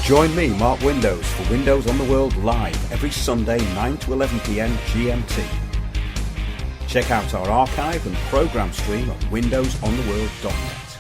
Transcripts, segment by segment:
Join me, Mark Windows, for Windows on the World live every Sunday 9 to 11 p.m. GMT. Check out our archive and program stream at windowsontheworld.net.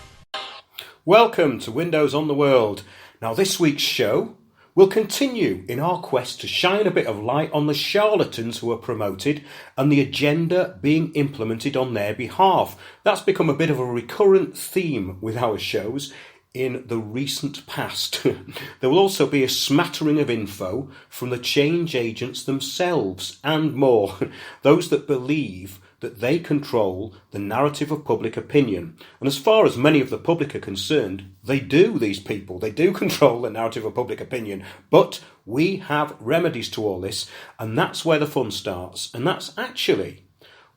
Welcome to Windows on the World. Now this week's show will continue in our quest to shine a bit of light on the charlatans who are promoted and the agenda being implemented on their behalf. That's become a bit of a recurrent theme with our shows in the recent past. There will also be a smattering of info from the change agents themselves and more, those that believe that they control the narrative of public opinion. And as far as many of the public are concerned, they do, these people. They do control the narrative of public opinion. But we have remedies to all this, and that's where the fun starts. And that's actually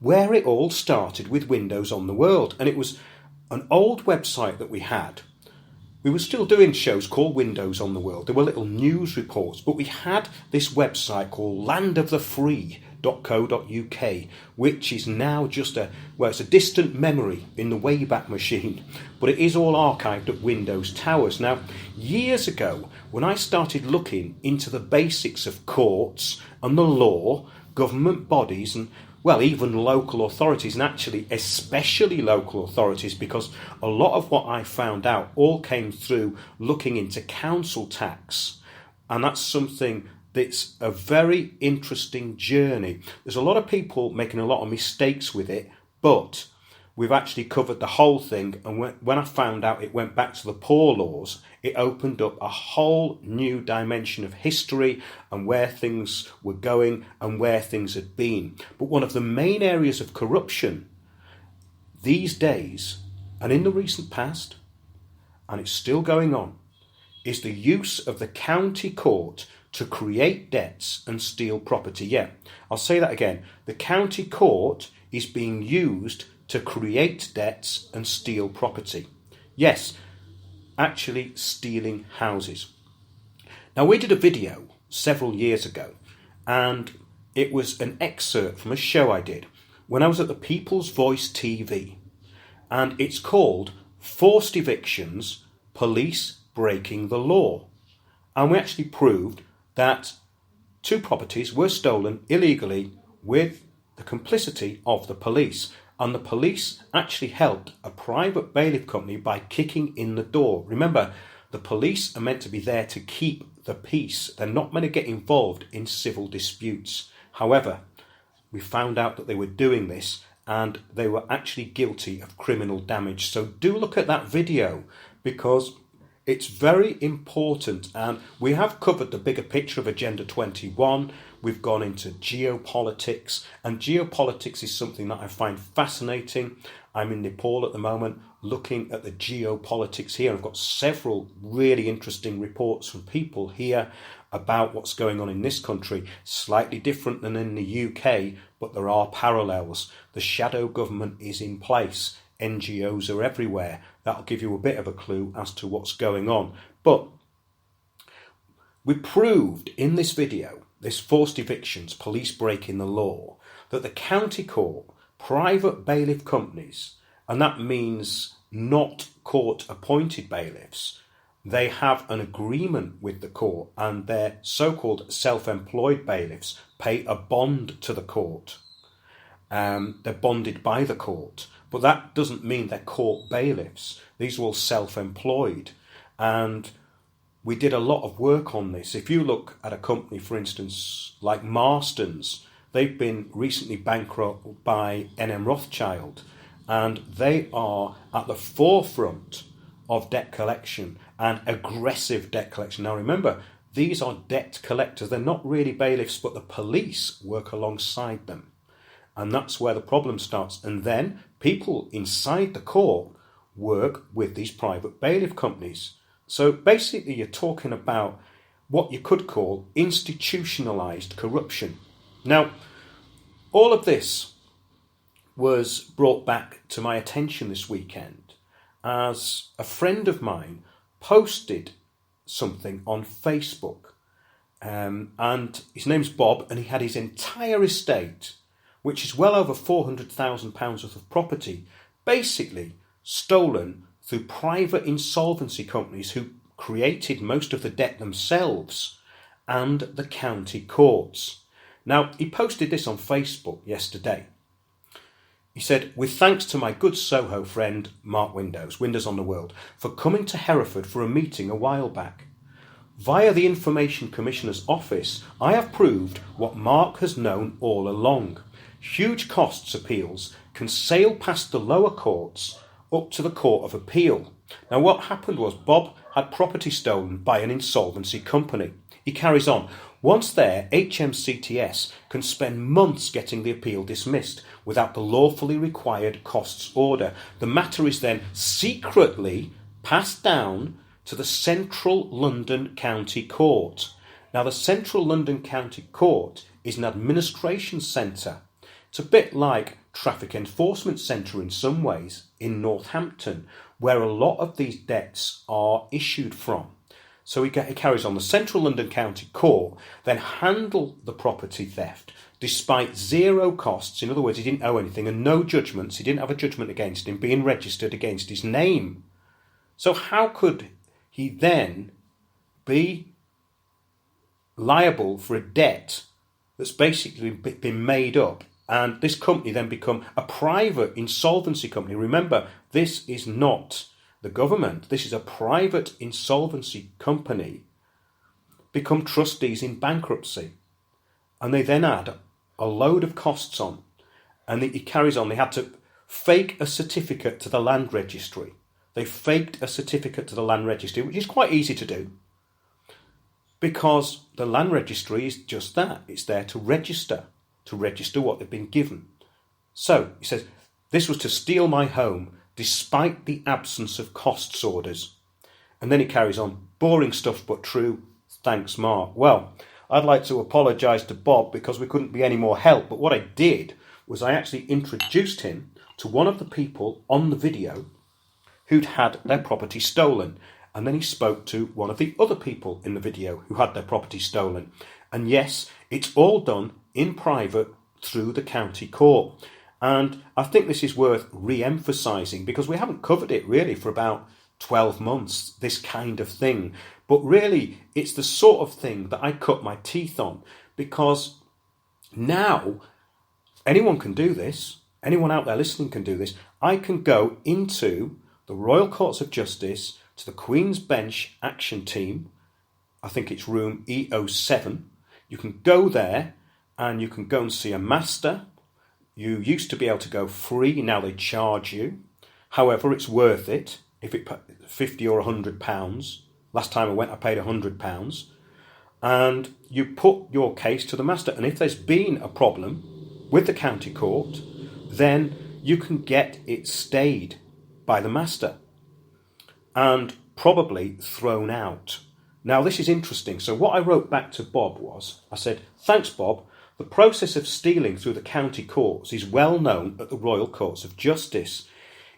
where it all started with Windows on the World. And it was an old website that we had. We were still doing shows called Windows on the World. There were little news reports, but we had this website called landofthe.free.co.uk, which is now just it's a distant memory in the Wayback Machine, but it is all archived at Windows Towers. Now, years ago, when I started looking into the basics of courts and the law, government bodies and even local authorities, and actually especially local authorities, because a lot of what I found out all came through looking into council tax. And that's something that's a very interesting journey. There's a lot of people making a lot of mistakes with it, but we've actually covered the whole thing. And when I found out it went back to the poor laws, it opened up a whole new dimension of history and where things were going and where things had been. But one of the main areas of corruption these days, and in the recent past, and it's still going on, is the use of the county court to create debts and steal property. Yeah, I'll say that again. The county court is being used to create debts and steal property. Yes, actually stealing houses. Now, we did a video several years ago, and it was an excerpt from a show I did when I was at the People's Voice TV, and it's called Forced Evictions, Police Breaking the Law. And we actually proved that 2 properties were stolen illegally with the complicity of the police. And the police actually helped a private bailiff company by kicking in the door. Remember, the police are meant to be there to keep the peace. They're not meant to get involved in civil disputes. However, we found out that they were doing this and they were actually guilty of criminal damage. So do look at that video, because it's very important, and we have covered the bigger picture of Agenda 21. We've gone into geopolitics, and geopolitics is something that I find fascinating. I'm in Nepal at the moment looking at the geopolitics here. I've got several really interesting reports from people here about what's going on in this country. Slightly different than in the UK, but there are parallels. The shadow government is in place. NGOs are everywhere. That'll give you a bit of a clue as to what's going on. But we proved in this video, this forced evictions, police breaking the law, that the county court, private bailiff companies, and that means not court-appointed bailiffs, they have an agreement with the court, and their so-called self-employed bailiffs pay a bond to the court. They're bonded by the court. But that doesn't mean they're court bailiffs. These are all self-employed. And we did a lot of work on this. If you look at a company, for instance, like Marston's, they've been recently bankrupted by N.M. Rothschild, and they are at the forefront of debt collection and aggressive debt collection. Now remember, these are debt collectors. They're not really bailiffs, but the police work alongside them. And that's where the problem starts. And then people inside the court work with these private bailiff companies. So basically you're talking about what you could call institutionalized corruption. Now, all of this was brought back to my attention this weekend as a friend of mine posted something on Facebook. And his name's Bob, and he had his entire estate, which is well over £400,000 worth of property, basically stolen through private insolvency companies who created most of the debt themselves and the county courts. Now, he posted this on Facebook yesterday. He said, with thanks to my good Soho friend, Mark Windows on the World, for coming to Hereford for a meeting a while back. Via the Information Commissioner's Office, I have proved what Mark has known all along. Huge costs appeals can sail past the lower courts up to the Court of Appeal. Now, what happened was Bob had property stolen by an insolvency company. He carries on. Once there, HMCTS can spend months getting the appeal dismissed without the lawfully required costs order. The matter is then secretly passed down to the Central London County Court. Now, the Central London County Court is an administration centre. It's a bit like Traffic Enforcement Centre in some ways in Northampton, where a lot of these debts are issued from. So he carries on. The Central London County Court then handled the property theft despite zero costs. In other words, he didn't owe anything and no judgments. He didn't have a judgment against him being registered against his name. So how could he then be liable for a debt that's basically been made up, and this company then become a private insolvency company? Remember, this is not the government. This is a private insolvency company, become trustees in bankruptcy. And they then add a load of costs on. And it carries on. They had to fake a certificate to the land registry. They faked a certificate to the land registry, which is quite easy to do, because the land registry is just that. It's there to register what they've been given. So he says, this was to steal my home despite the absence of costs orders. And then he carries on, boring stuff but true, thanks Mark. Well, I'd like to apologise to Bob because we couldn't be any more help, but what I did was I actually introduced him to one of the people on the video who'd had their property stolen. And then he spoke to one of the other people in the video who had their property stolen. And yes, it's all done in private through the county court. And I think this is worth re-emphasising because we haven't covered it really for about 12 months, this kind of thing. But really, it's the sort of thing that I cut my teeth on, because now anyone can do this. Anyone out there listening can do this. I can go into the Royal Courts of Justice, to the Queen's Bench Action Team. I think it's room E07. You can go there and you can go and see a master. You used to be able to go free, now they charge you. However, it's worth it if it £50 or £100. Last time I went, I paid £100. And you put your case to the master. And if there's been a problem with the county court, then you can get it stayed by the master and probably thrown out. Now, this is interesting. So what I wrote back to Bob was, I said, thanks, Bob. The process of stealing through the county courts is well known at the Royal Courts of Justice.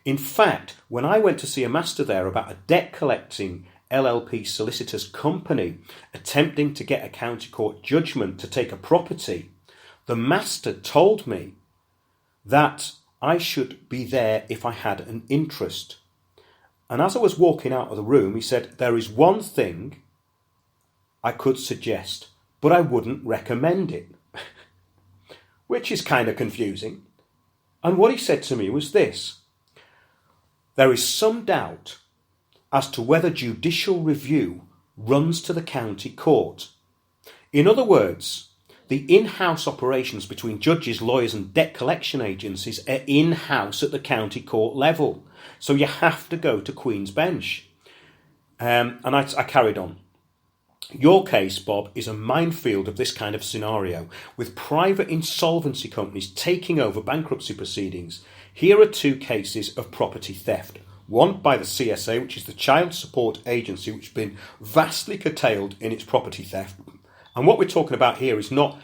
In fact, when I went to see a master there about a debt-collecting LLP solicitors company attempting to get a county court judgment to take a property, the master told me that I should be there if I had an interest. And as I was walking out of the room, he said, there is one thing I could suggest, but I wouldn't recommend it. Which is kind of confusing. And what he said to me was this: there is some doubt as to whether judicial review runs to the county court. In other words, the in-house operations between judges, lawyers and debt collection agencies are in-house at the county court level. So you have to go to Queen's Bench. And I carried on. Your case, Bob, is a minefield of this kind of scenario, with private insolvency companies taking over bankruptcy proceedings. Here are two cases of property theft. One by the CSA, which is the Child Support Agency, which has been vastly curtailed in its property theft. And what we're talking about here is not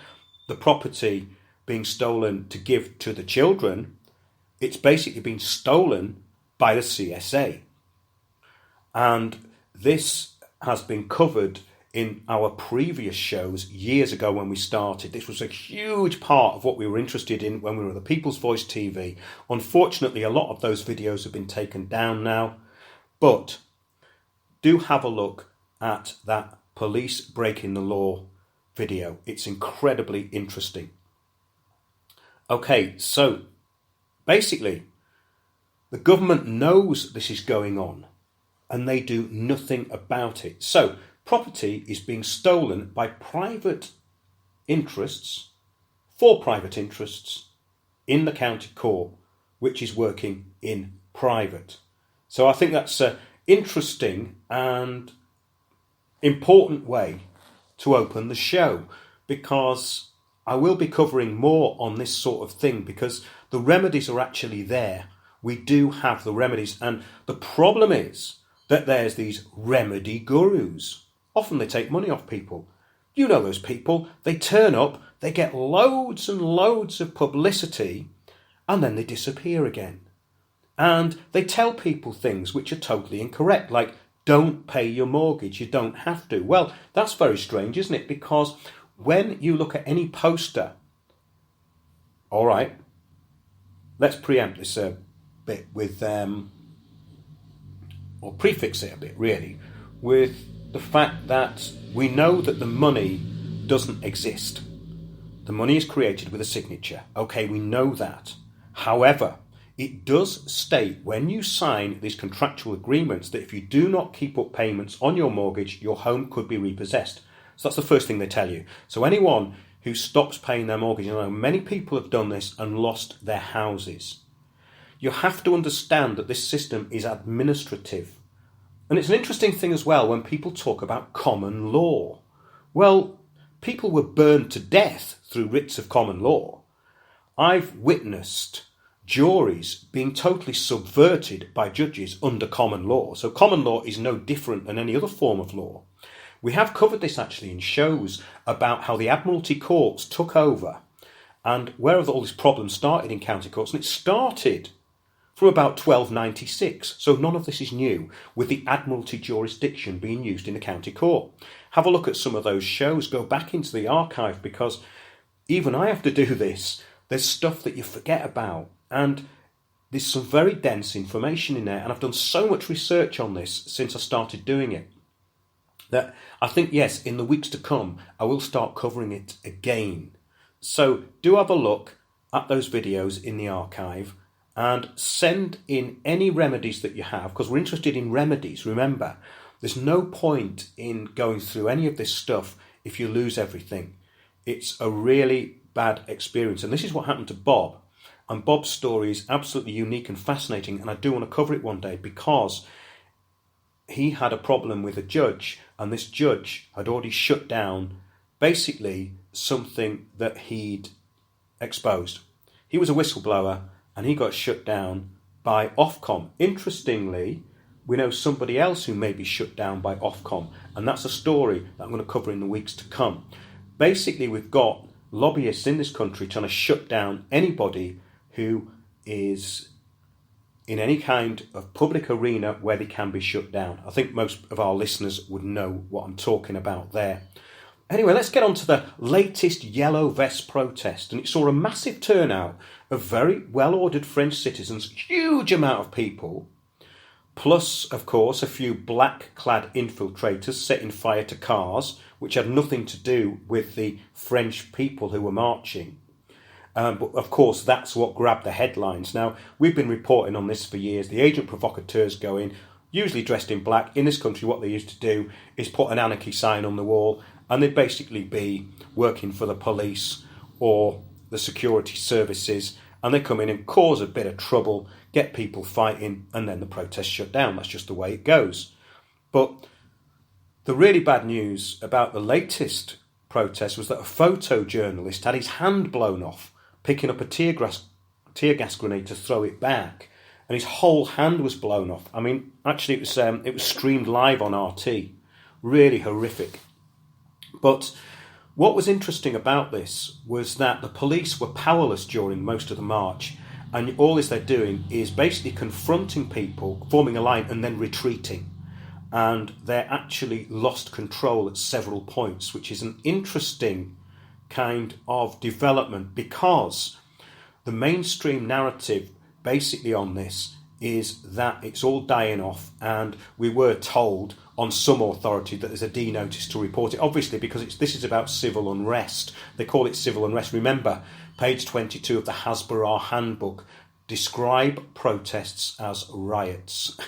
the property being stolen to give to the children. It's basically been stolen by the CSA. And this has been covered in our previous shows years ago when we started. This was a huge part of what we were interested in when we were the People's Voice TV. Unfortunately, a lot of those videos have been taken down now, but do have a look at that police breaking the law video. It's incredibly interesting. Okay, so basically, the government knows this is going on and they do nothing about it. So property is being stolen by private interests, for private interests, in the county court, which is working in private. So I think that's an interesting and important way to open the show, because I will be covering more on this sort of thing, because the remedies are actually there. We do have the remedies, and the problem is that there's these remedy gurus. Often they take money off people. You know those people. They turn up, they get loads and loads of publicity, and then they disappear again. And they tell people things which are totally incorrect, like, don't pay your mortgage, you don't have to. Well, that's very strange, isn't it? Because when you look at any poster, all right, let's preempt this a bit with, or prefix it a bit really, with the fact that we know that the money doesn't exist. The money is created with a signature. Okay, we know that. However, it does state when you sign these contractual agreements that if you do not keep up payments on your mortgage, your home could be repossessed. So that's the first thing they tell you. So anyone who stops paying their mortgage, you know, many people have done this and lost their houses. You have to understand that this system is administrative. And it's an interesting thing as well when people talk about common law. Well, people were burned to death through writs of common law. I've witnessed juries being totally subverted by judges under common law. So common law is no different than any other form of law. We have covered this actually in shows about how the Admiralty courts took over and where all this problem started in county courts. And it started from about 1296. So none of this is new, with the Admiralty jurisdiction being used in the county court. Have a look at some of those shows. Go back into the archive, because even I have to do this. There's stuff that you forget about. And there's some very dense information in there. And I've done so much research on this since I started doing it, that I think, yes, in the weeks to come, I will start covering it again. So do have a look at those videos in the archive and send in any remedies that you have, because we're interested in remedies. Remember, there's no point in going through any of this stuff if you lose everything. It's a really bad experience. And this is what happened to Bob. And Bob's story is absolutely unique and fascinating, and I do want to cover it one day, because he had a problem with a judge, and this judge had already shut down basically something that he'd exposed. He was a whistleblower, and he got shut down by Ofcom. Interestingly, we know somebody else who may be shut down by Ofcom, and that's a story that I'm going to cover in the weeks to come. Basically, we've got lobbyists in this country trying to shut down anybody who is in any kind of public arena where they can be shut down. I think most of our listeners would know what I'm talking about there. Anyway, let's get on to the latest Yellow Vest protest. And it saw a massive turnout of very well-ordered French citizens, huge amount of people, plus, of course, a few black-clad infiltrators setting fire to cars, which had nothing to do with the French people who were marching. But of course, that's what grabbed the headlines. Now, we've been reporting on this for years. The agent provocateurs go in, usually dressed in black. In this country, what they used to do is put an anarchy sign on the wall, and they'd basically be working for the police or the security services, and they come in and cause a bit of trouble, get people fighting, and then the protest shut down. That's just the way it goes. But the really bad news about the latest protest was that a photojournalist had his hand blown off picking up a tear gas grenade to throw it back, and his whole hand was blown off. I mean, actually, it was streamed live on RT. Really horrific. But what was interesting about this was that the police were powerless during most of the march, and all this they're doing is basically confronting people, forming a line, and then retreating. And they actually lost control at several points, which is an interesting kind of development, because the mainstream narrative basically on this is that it's all dying off, and we were told on some authority that there's a D notice to report it, obviously because this is about civil unrest. They call it civil unrest. Remember, page 22 of the Hasbara Handbook, describe protests as riots.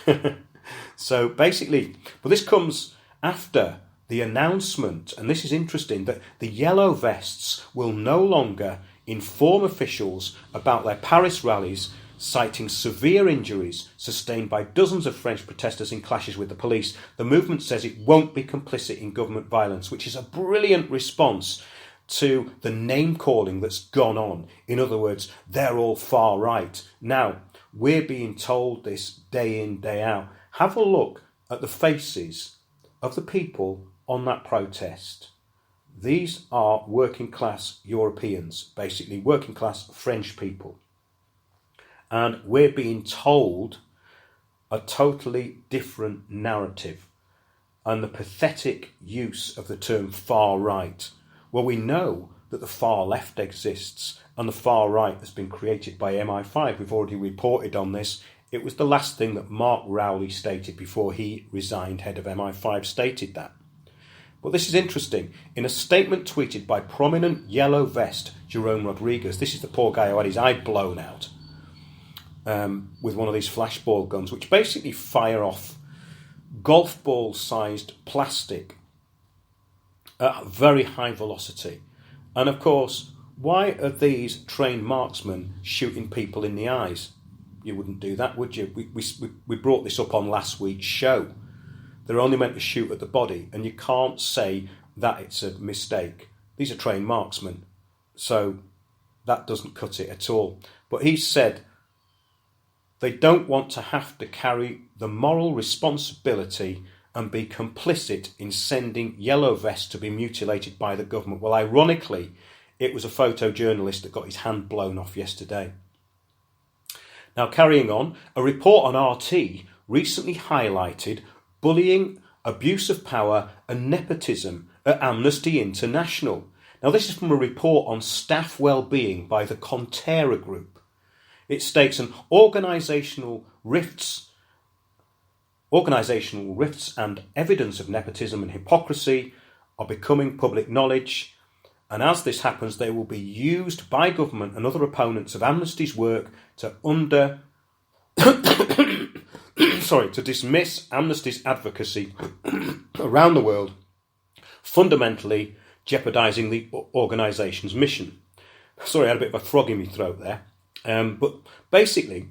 So basically, but this comes after the announcement, and this is interesting, that the yellow vests will no longer inform officials about their Paris rallies, citing severe injuries sustained by dozens of French protesters in clashes with the police. The movement says it won't be complicit in government violence, which is a brilliant response to the name-calling that's gone on. In other words, they're all far right. Now, we're being told this day in, day out. Have a look at the faces of the people on that protest. These are working class Europeans, basically working class French people. And we're being told a totally different narrative, and the pathetic use of the term far right. Well, we know that the far left exists and the far right has been created by MI5. We've already reported on this. It was the last thing that Mark Rowley stated before he resigned, head of MI5, stated that. But this is interesting. In a statement tweeted by prominent yellow vest Jerome Rodriguez, this is the poor guy who had his eye blown out with one of these flashball guns, which basically fire off golf ball sized plastic at very high velocity. And of course, why are these trained marksmen shooting people in the eyes? You wouldn't do that, would you? We brought this up on last week's show. They're only meant to shoot at the body, and you can't say that it's a mistake. These are trained marksmen, so that doesn't cut it at all. But he said they don't want to have to carry the moral responsibility and be complicit in sending yellow vests to be mutilated by the government. Well, ironically, it was a photojournalist that got his hand blown off yesterday. Now, carrying on, a report on RT recently highlighted bullying, abuse of power and nepotism at Amnesty International. Now, this is from a report on staff well-being by the Contera Group. It states an organisational rifts and evidence of nepotism and hypocrisy are becoming public knowledge, and as this happens, they will be used by government and other opponents of Amnesty's work to to dismiss Amnesty's advocacy around the world, fundamentally jeopardising the organisation's mission. Sorry, I had a bit of a frog in my throat there. But basically,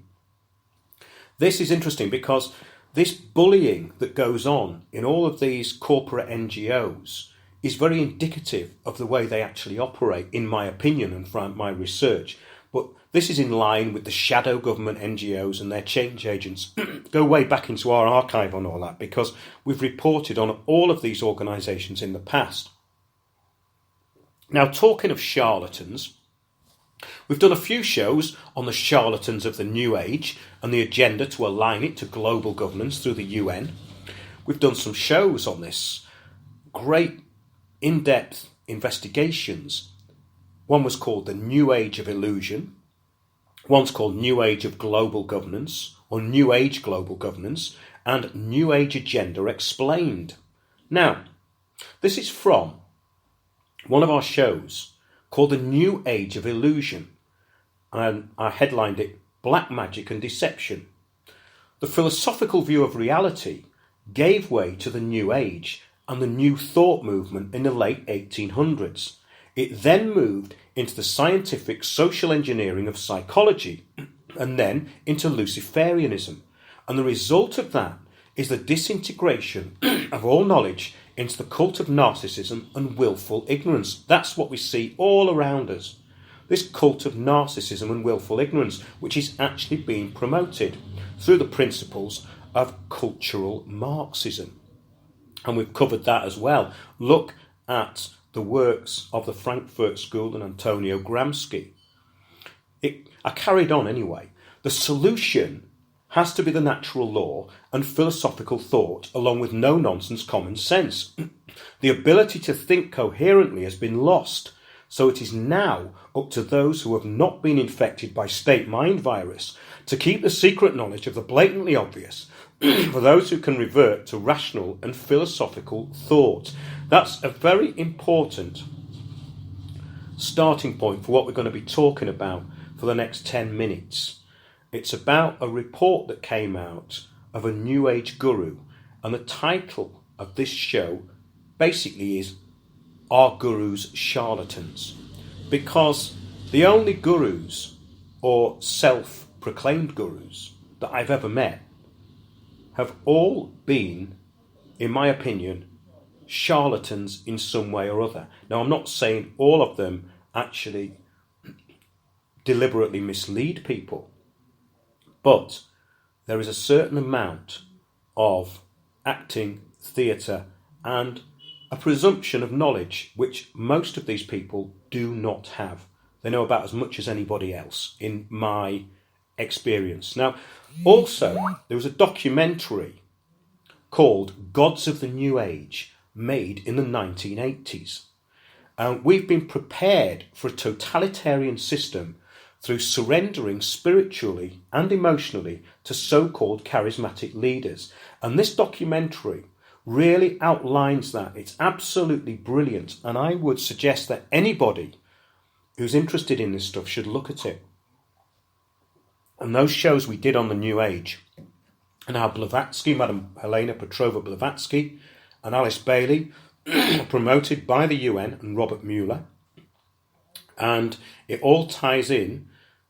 this is interesting because this bullying that goes on in all of these corporate NGOs is very indicative of the way they actually operate, in my opinion and from my research. But this is in line with the shadow government NGOs and their change agents. Go way back into our archive on all that, because we've reported on all of these organisations in the past. Now, talking of charlatans, we've done a few shows on the charlatans of the New Age and the agenda to align it to global governance through the UN. We've done some shows on this, great in-depth investigations. One was called the New Age of Illusion. One's called New Age of Global Governance, or New Age Global Governance, and New Age Agenda Explained. Now, this is from one of our shows called the New Age of Illusion, and I headlined it Black Magic and Deception. The philosophical view of reality gave way to the New Age and the New Thought movement in the late 1800s. It then moved into the scientific social engineering of psychology and then into Luciferianism. And the result of that is the disintegration of all knowledge into the cult of narcissism and willful ignorance. That's what we see all around us. This cult of narcissism and willful ignorance, which is actually being promoted through the principles of cultural Marxism. And we've covered that as well. Look at the works of the Frankfurt School and Antonio Gramsci. I carried on anyway. The solution has to be the natural law and philosophical thought, along with no-nonsense common sense. The ability to think coherently has been lost, so it is now up to those who have not been infected by state mind virus to keep the secret knowledge of the blatantly obvious for those who can revert to rational and philosophical thought. That's a very important starting point for what we're going to be talking about for the next 10 minutes. It's about a report that came out of a New Age guru, and the title of this show basically is Are Gurus Charlatans? Because the only gurus or self-proclaimed gurus that I've ever met have all been, in my opinion, charlatans in some way or other. Now, I'm not saying all of them actually deliberately mislead people, but there is a certain amount of acting, theatre, and a presumption of knowledge which most of these people do not have. They know about as much as anybody else, in my experience. Now, also, there was a documentary called Gods of the New Age, made in the 1980s. We've been prepared for a totalitarian system through surrendering spiritually and emotionally to so-called charismatic leaders. And this documentary really outlines that. It's absolutely brilliant, and I would suggest that anybody who's interested in this stuff should look at it. And those shows we did on the New Age, and our Blavatsky, Madam Helena Petrova Blavatsky, and Alice Bailey, promoted by the UN and Robert Mueller. And it all ties in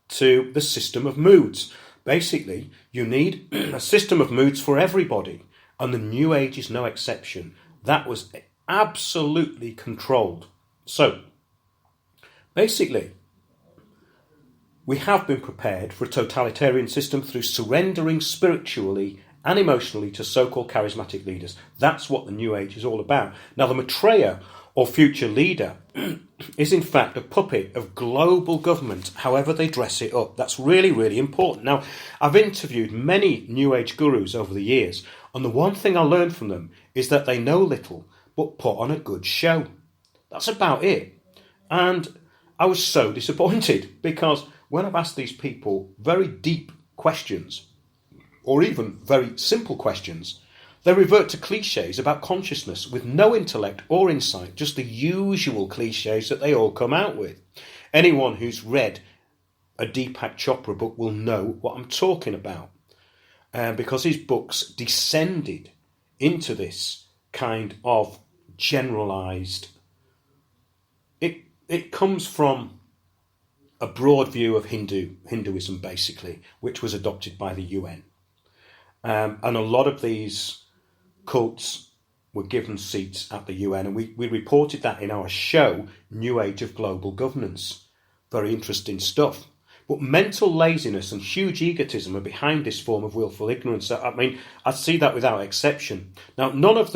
to the system of moods. Basically, you need a system of moods for everybody, and the New Age is no exception. That was absolutely controlled. So, basically, we have been prepared for a totalitarian system through surrendering spiritually and emotionally to so-called charismatic leaders. That's what the New Age is all about. Now, the Maitreya, or future leader, is in fact a puppet of global government, however they dress it up. That's really, really important. Now, I've interviewed many New Age gurus over the years, and the one thing I learned from them is that they know little, but put on a good show. That's about it. And I was so disappointed, because when I've asked these people very deep questions, or even very simple questions, they revert to cliches about consciousness with no intellect or insight, just the usual cliches that they all come out with. Anyone who's read a Deepak Chopra book will know what I'm talking about, because his books descended into this kind of generalised. It comes from a broad view of Hinduism, basically, which was adopted by the UN. And a lot of these cults were given seats at the UN, and we reported that in our show, New Age of Global Governance. Very interesting stuff. But mental laziness and huge egotism are behind this form of willful ignorance. I mean, I see that without exception. Now, none of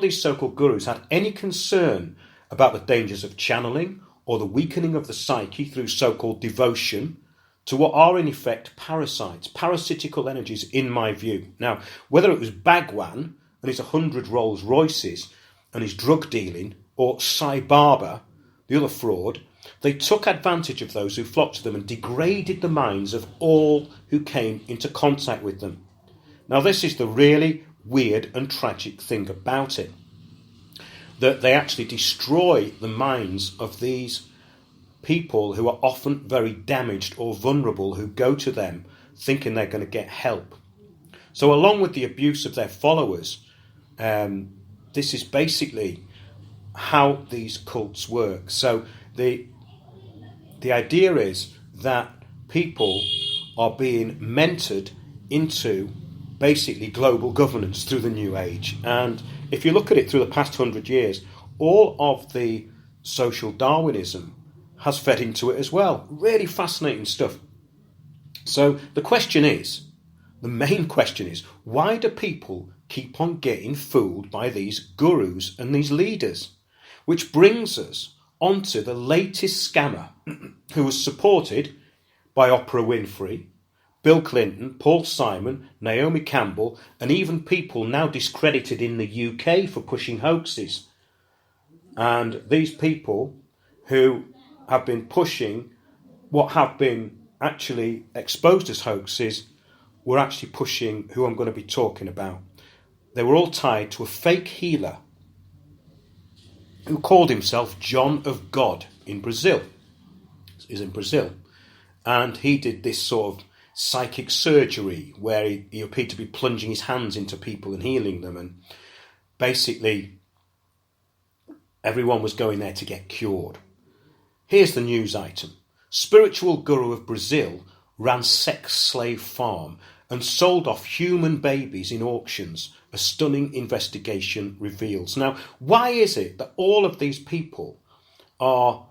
these so-called gurus had any concern about the dangers of channeling or the weakening of the psyche through so-called devotion to what are in effect parasites, parasitical energies, in my view. Now, whether it was Bhagwan and his 100 Rolls Royces and his drug dealing, or Sai Baba, the other fraud, they took advantage of those who flocked to them and degraded the minds of all who came into contact with them. Now, this is the really weird and tragic thing about it, that they actually destroy the minds of these people who are often very damaged or vulnerable, who go to them thinking they're going to get help. So along with the abuse of their followers, this is basically how these cults work. So the idea is that people are being mentored into basically global governance through the New Age. And if you look at it through the past 100 years, all of the social Darwinism has fed into it as well. Really fascinating stuff. So the main question is, why do people keep on getting fooled by these gurus and these leaders? Which brings us onto the latest scammer, who was supported by Oprah Winfrey, Bill Clinton, Paul Simon, Naomi Campbell, and even people now discredited in the UK for pushing hoaxes. And these people who have been pushing what have been actually exposed as hoaxes were actually pushing who I'm going to be talking about. They were all tied to a fake healer who called himself John of God in Brazil. He's in Brazil. And he did this sort of psychic surgery where he appeared to be plunging his hands into people and healing them. And basically, everyone was going there to get cured. Here's the news item. Spiritual guru of Brazil ran sex slave farm and sold off human babies in auctions, a stunning investigation reveals. Now, why is it that all of these people are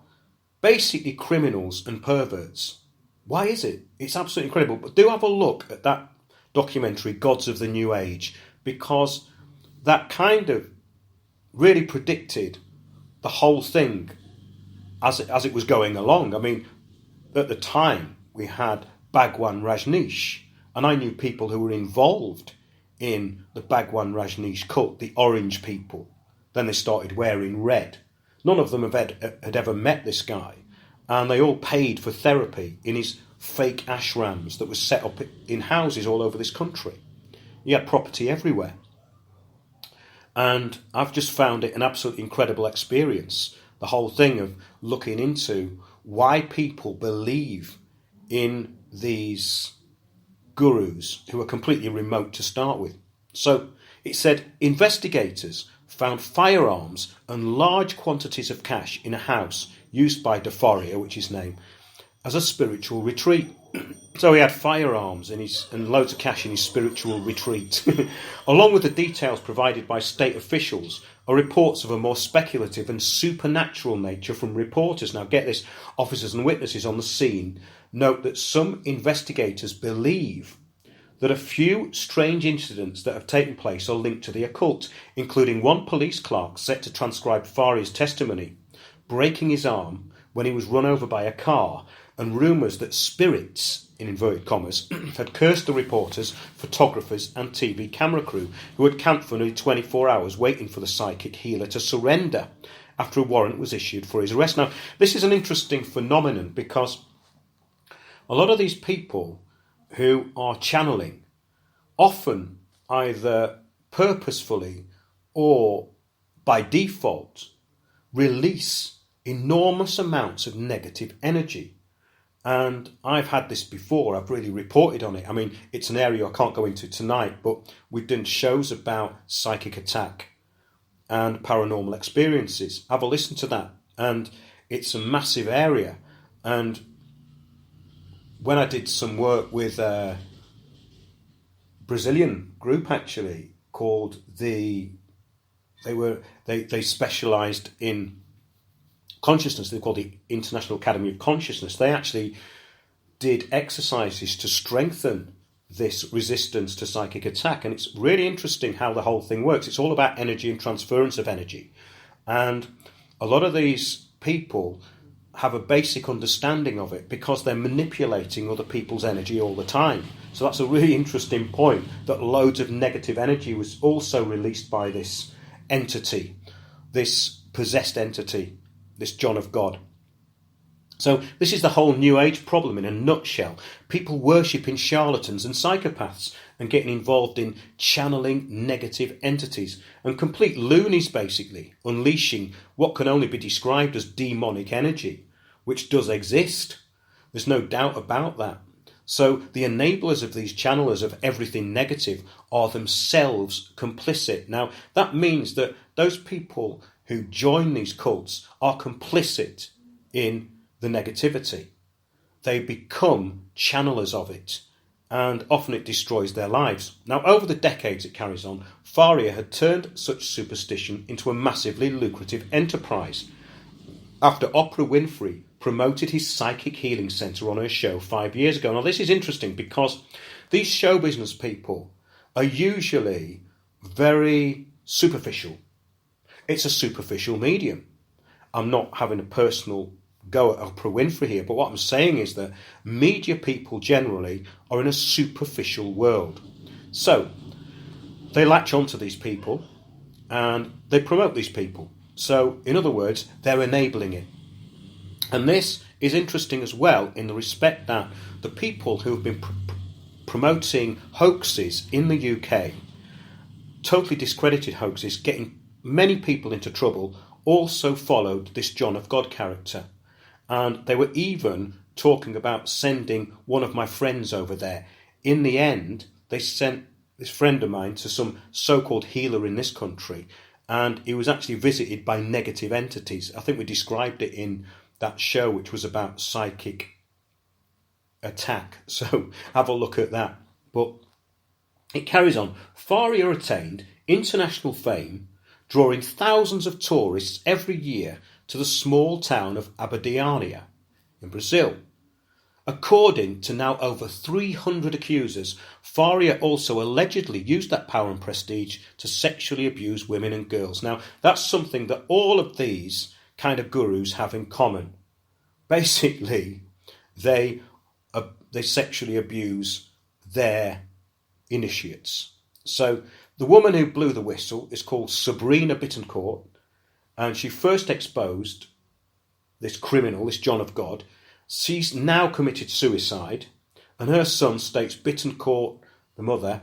basically criminals and perverts? Why is it? It's absolutely incredible. But do have a look at that documentary, Gods of the New Age, because that kind of really predicted the whole thing as it was going along. I mean, at the time, we had Bhagwan Rajneesh, and I knew people who were involved in the Bhagwan Rajneesh cult, the orange people. Then they started wearing red. None of them had ever met this guy, and they all paid for therapy in his fake ashrams that was set up in houses all over this country. He had property everywhere. And I've just found it an absolutely incredible experience, the whole thing of looking into why people believe in these gurus who are completely remote to start with. So it said investigators found firearms and large quantities of cash in a house used by Defaria, which is his name, as a spiritual retreat. So he had firearms and loads of cash in his spiritual retreat. Along with the details provided by state officials are reports of a more speculative and supernatural nature from reporters. Now get this, officers and witnesses on the scene note that some investigators believe that a few strange incidents that have taken place are linked to the occult, including one police clerk set to transcribe Faria's testimony, breaking his arm when he was run over by a car, and rumours that spirits, in inverted commas, had cursed the reporters, photographers and TV camera crew who had camped for nearly 24 hours waiting for the psychic healer to surrender after a warrant was issued for his arrest. Now, this is an interesting phenomenon because a lot of these people who are channeling often either purposefully or by default release enormous amounts of negative energy. And I've had this before, I've really reported on it. I mean, it's an area I can't go into tonight, but we've done shows about psychic attack and paranormal experiences. Have a listen to that. And it's a massive area. And when I did some work with a Brazilian group actually called they specialised in consciousness. They're called the International Academy of Consciousness. They actually did exercises to strengthen this resistance to psychic attack. And it's really interesting how the whole thing works. It's all about energy and transference of energy. And a lot of these people have a basic understanding of it because they're manipulating other people's energy all the time. So that's a really interesting point, that loads of negative energy was also released by this entity, this possessed entity, this John of God. So this is the whole New Age problem in a nutshell. People worshipping charlatans and psychopaths and getting involved in channeling negative entities and complete loonies, basically, unleashing what can only be described as demonic energy, which does exist. There's no doubt about that. So the enablers of these channelers of everything negative are themselves complicit. Now, that means that those people who join these cults are complicit in the negativity. They become channelers of it, and often it destroys their lives. Now, over the decades it carries on, Faria had turned such superstition into a massively lucrative enterprise. After Oprah Winfrey promoted his psychic healing centre on her show 5 years ago. Now, this is interesting because these show business people are usually very superficial. It's a superficial medium. I'm not having a personal go at Oprah Winfrey here, but what I'm saying is that media people generally are in a superficial world. So they latch onto these people and they promote these people. So, in other words, they're enabling it. And this is interesting as well in the respect that the people who have been promoting hoaxes in the UK, totally discredited hoaxes, getting many people into trouble, also followed this John of God character. And they were even talking about sending one of my friends over there. In the end, they sent this friend of mine to some so-called healer in this country, and he was actually visited by negative entities. I think we described it in that show, which was about psychic attack. So have a look at that. But it carries on. Faria attained international fame, drawing thousands of tourists every year to the small town of Abadiânia in Brazil. According to now over 300 accusers, Faria also allegedly used that power and prestige to sexually abuse women and girls. Now, that's something that all of these kind of gurus have in common. Basically, they sexually abuse their initiates. So the woman who blew the whistle is called Sabrina Bittencourt, and she first exposed this criminal, this John of God. She's now committed suicide, and her son states Bittencourt, the mother,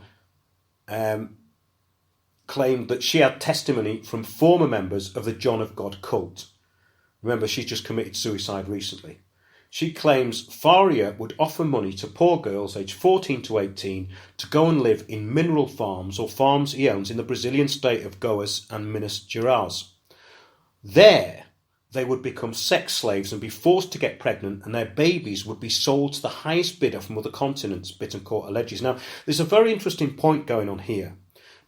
claimed that she had testimony from former members of the John of God cult. Remember, she's just committed suicide recently. She claims Faria would offer money to poor girls aged 14 to 18 to go and live in mineral farms or farms he owns in the Brazilian state of Goiás and Minas Gerais. There, they would become sex slaves and be forced to get pregnant, and their babies would be sold to the highest bidder from other continents, Bittencourt alleges. Now, there's a very interesting point going on here,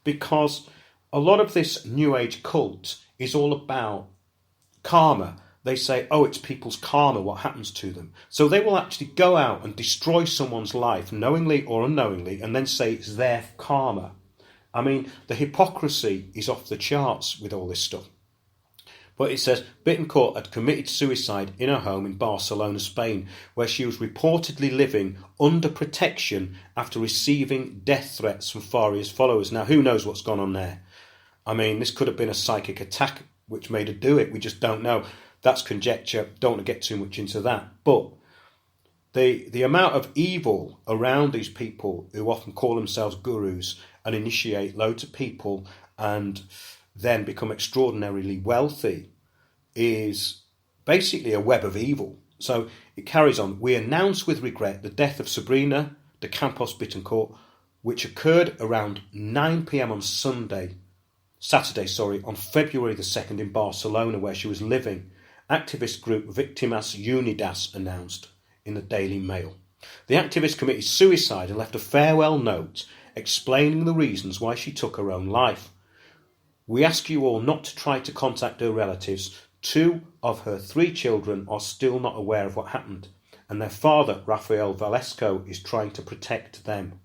because a lot of this New Age cult is all about karma. They say, oh, it's people's karma, what happens to them. So they will actually go out and destroy someone's life, knowingly or unknowingly, and then say it's their karma. I mean, the hypocrisy is off the charts with all this stuff. But it says Bittencourt had committed suicide in her home in Barcelona, Spain, where she was reportedly living under protection after receiving death threats from Faria's followers. Now, who knows what's gone on there? I mean, this could have been a psychic attack which made her do it. We just don't know. That's conjecture. Don't want to get too much into that. But the amount of evil around these people who often call themselves gurus and initiate loads of people and then become extraordinarily wealthy is basically a web of evil. So it carries on. We announce with regret the death of Sabrina de Campos Bittencourt, which occurred around 9 p.m. on Saturday, on February the 2nd in Barcelona, where she was living. Activist group Víctimas Unidas announced in the Daily Mail. The activist committed suicide and left a farewell note explaining the reasons why she took her own life. We ask you all not to try to contact her relatives. 2 of her 3 children are still not aware of what happened, and their father, Rafael Valesco, is trying to protect them.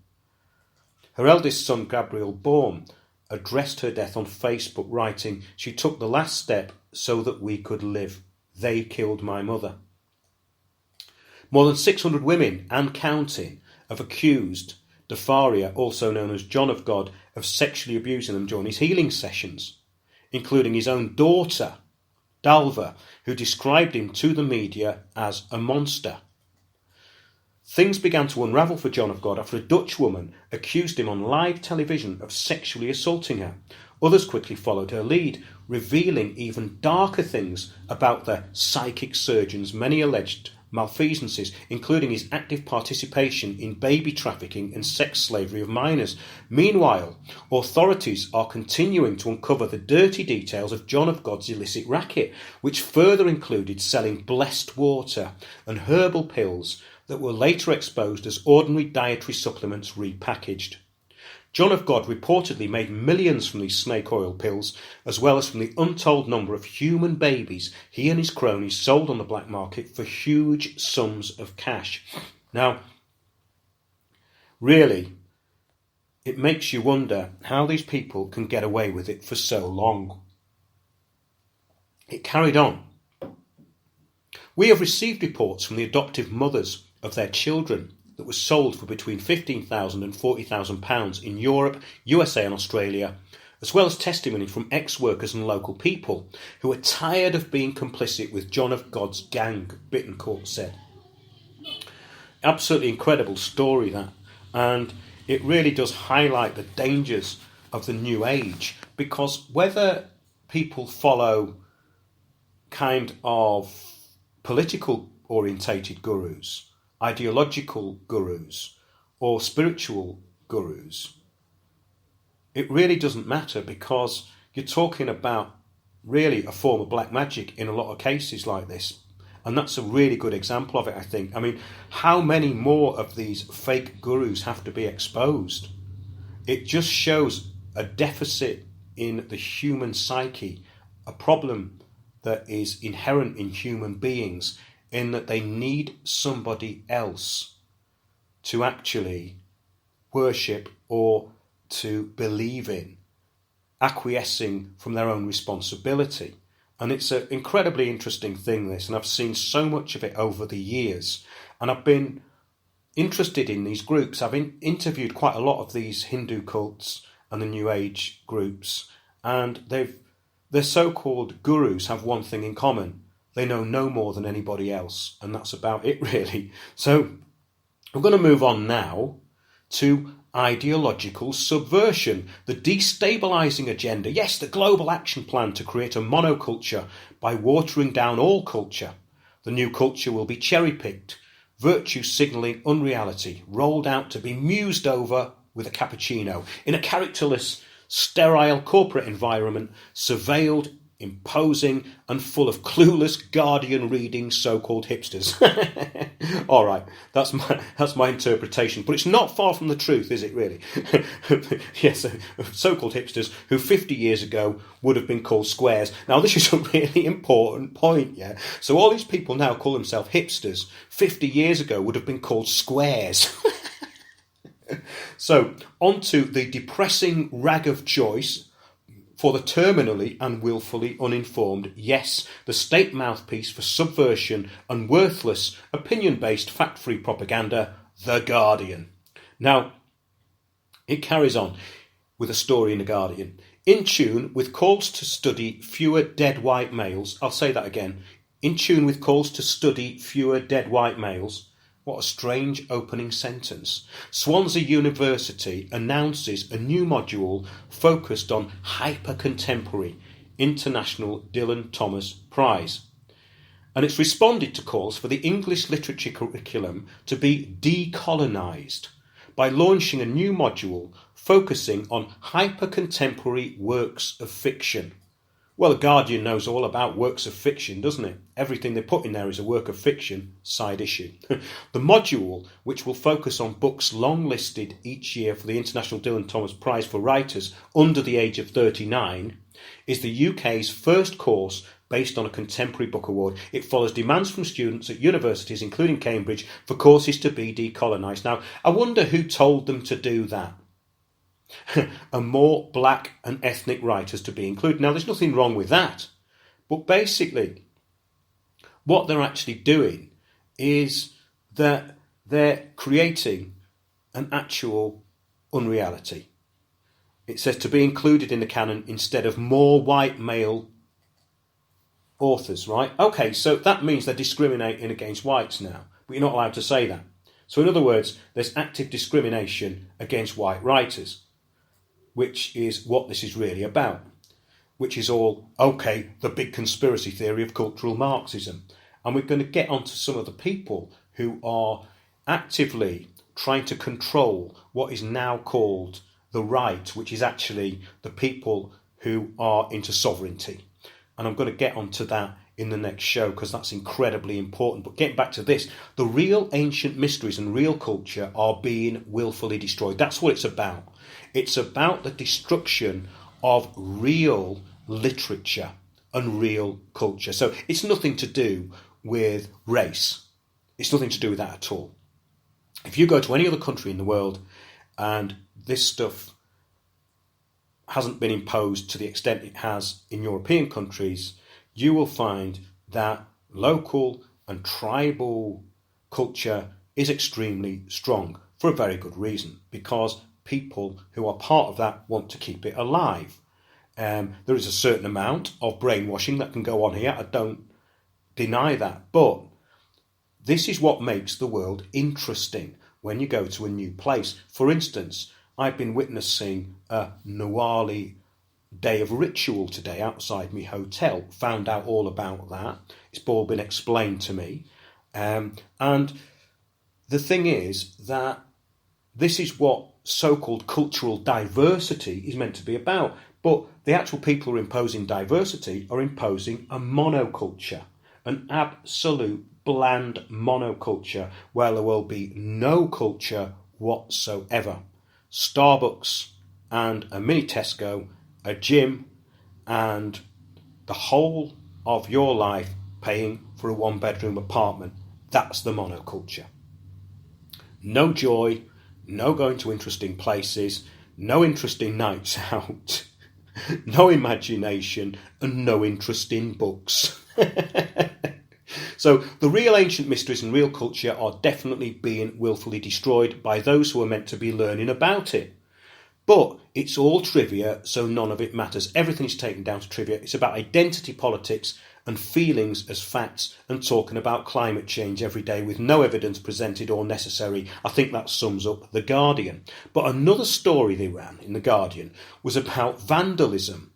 Her eldest son, Gabriel Baum, addressed her death on Facebook, writing, "She took the last step so that we could live. They killed my mother." More than 600 women and counting have accused Faria, also known as John of God, of sexually abusing them during his healing sessions, including his own daughter, Dalva, who described him to the media as a monster. Things began to unravel for John of God after a Dutch woman accused him on live television of sexually assaulting her. Others quickly followed her lead, revealing even darker things about the psychic surgeon's many alleged malfeasances, including his active participation in baby trafficking and sex slavery of minors. Meanwhile, authorities are continuing to uncover the dirty details of John of God's illicit racket, which further included selling blessed water and herbal pills that were later exposed as ordinary dietary supplements repackaged. John of God reportedly made millions from these snake oil pills, as well as from the untold number of human babies he and his cronies sold on the black market for huge sums of cash. Now, really, it makes you wonder how these people can get away with it for so long. It carried on. We have received reports from the adoptive mothers of their children that was sold for between £15,000 and £40,000 in Europe, USA and Australia, as well as testimony from ex-workers and local people who are tired of being complicit with John of God's gang, Bittencourt said. Absolutely incredible story, that. And it really does highlight the dangers of the New Age, because whether people follow kind of political orientated gurus, ideological gurus, or spiritual gurus, it really doesn't matter, because you're talking about really a form of black magic in a lot of cases like this. And that's a really good example of it, I think. I mean, how many more of these fake gurus have to be exposed? It just shows a deficit in the human psyche, a problem that is inherent in human beings, in that they need somebody else to actually worship or to believe in, acquiescing from their own responsibility. And it's an incredibly interesting thing, this, and I've seen so much of it over the years. And I've been interested in these groups. I've interviewed quite a lot of these Hindu cults and the New Age groups, and their so-called gurus have one thing in common. They know no more than anybody else, and that's about it, really. So I'm going to move on now to ideological subversion, the destabilising agenda, yes, the global action plan to create a monoculture by watering down all culture. The new culture will be cherry-picked, virtue signalling unreality, rolled out to be mused over with a cappuccino, in a characterless, sterile corporate environment, surveilled, imposing, and full of clueless Guardian-reading so-called hipsters. All right, that's my interpretation, but it's not far from the truth, is it really? Yes, so-called hipsters who 50 years ago would have been called squares. Now, this is a really important point, yeah? So all these people now call themselves hipsters, 50 years ago would have been called squares. So, on to the depressing rag of choice for the terminally and willfully uninformed, yes, the state mouthpiece for subversion and worthless, opinion-based, fact-free propaganda, The Guardian. Now, it carries on with a story in The Guardian. In tune with calls to study fewer dead white males, I'll say that again, in tune with calls to study fewer dead white males. What a strange opening sentence. Swansea University announces a new module focused on hyper-contemporary International Dylan Thomas Prize. And it's responded to calls for the English literature curriculum to be decolonised by launching a new module focusing on hyper-contemporary works of fiction. Well, The Guardian knows all about works of fiction, doesn't it? Everything they put in there is a work of fiction, side issue. The module, which will focus on books long listed each year for the International Dylan Thomas Prize for writers under the age of 39, is the UK's first course based on a contemporary book award. It follows demands from students at universities, including Cambridge, for courses to be decolonised. Now, I wonder who told them to do that. And more black and ethnic writers to be included. Now, there's nothing wrong with that. But basically, what they're actually doing is that they're creating an actual unreality. It says to be included in the canon instead of more white male authors, right? Okay, so that means they're discriminating against whites now, but you're not allowed to say that. So in other words, there's active discrimination against white writers, which is what this is really about, which is all, okay, the big conspiracy theory of cultural Marxism. And we're going to get onto some of the people who are actively trying to control what is now called the right, which is actually the people who are into sovereignty. And I'm going to get onto that in the next show because that's incredibly important. But getting back to this, the real ancient mysteries and real culture are being willfully destroyed. That's what it's about. It's about the destruction of real literature and real culture. So it's nothing to do with race. It's nothing to do with that at all. If you go to any other country in the world and this stuff hasn't been imposed to the extent it has in European countries, you will find that local and tribal culture is extremely strong for a very good reason, because people who are part of that want to keep it alive. There is a certain amount of brainwashing that can go on here. I don't deny that. But this is what makes the world interesting. when you go to a new place. For instance, I've been witnessing a Nawali day of ritual today outside my hotel. Found out all about that. It's all been explained to me. And the thing is that this is what so-called cultural diversity is meant to be about. But the actual people who are imposing diversity are imposing a monoculture, an absolute bland monoculture where there will be no culture whatsoever. Starbucks and a mini Tesco, a gym, and the whole of your life paying for a one-bedroom apartment. That's the monoculture. No joy, no going to interesting places, no interesting nights out, no imagination, and no interest in books. So the real ancient mysteries and real culture are definitely being willfully destroyed by those who are meant to be learning about it. But it's all trivia, so none of it matters. Everything is taken down to trivia. It's about identity politics and feelings as facts and talking about climate change every day with no evidence presented or necessary. I think that sums up The Guardian. But another story they ran in The Guardian was about vandalism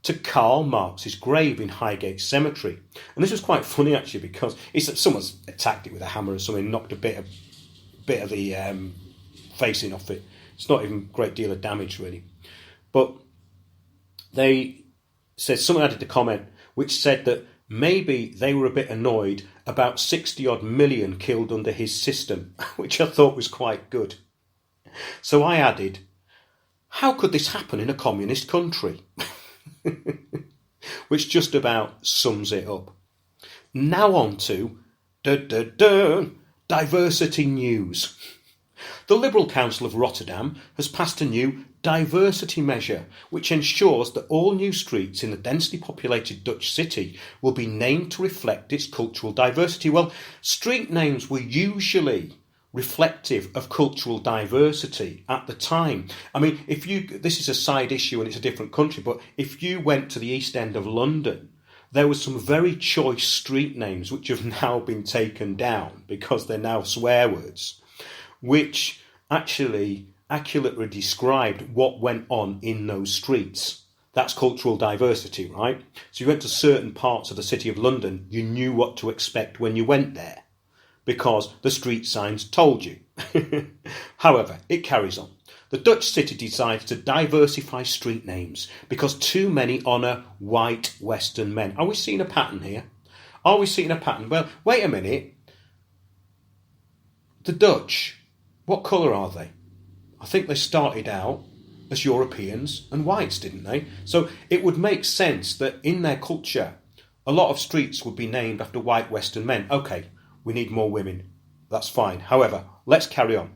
to Karl Marx's grave in Highgate Cemetery. And this was quite funny actually, because it's that someone's attacked it with a hammer or something, knocked a bit of the facing off it. It's not even a great deal of damage really. But they said, someone added a comment which said that maybe they were a bit annoyed about 60 odd million killed under his system, which I thought was quite good. So I added, how could this happen in a communist country? Which just about sums it up. Now on to diversity news. The Liberal Council of Rotterdam has passed a new diversity measure which ensures that all new streets in the densely populated Dutch city will be named to reflect its cultural diversity. Well, street names were usually reflective of cultural diversity at the time. I mean, this is a side issue and it's a different country, but if you went to the East End of London, there were some very choice street names which have now been taken down because they're now swear words, which actually accurately described what went on in those streets. That's cultural diversity, right? So you went to certain parts of the City of London, you knew what to expect when you went there, because the street signs told you. However, it carries on. The Dutch city decided to diversify street names because too many honour white Western men. Are we seeing a pattern here? Are we seeing a pattern? Well, wait a minute. The Dutch, what colour are they? I think they started out as Europeans and whites, didn't they? So it would make sense that in their culture, a lot of streets would be named after white Western men. Okay, we need more women. That's fine. However, let's carry on.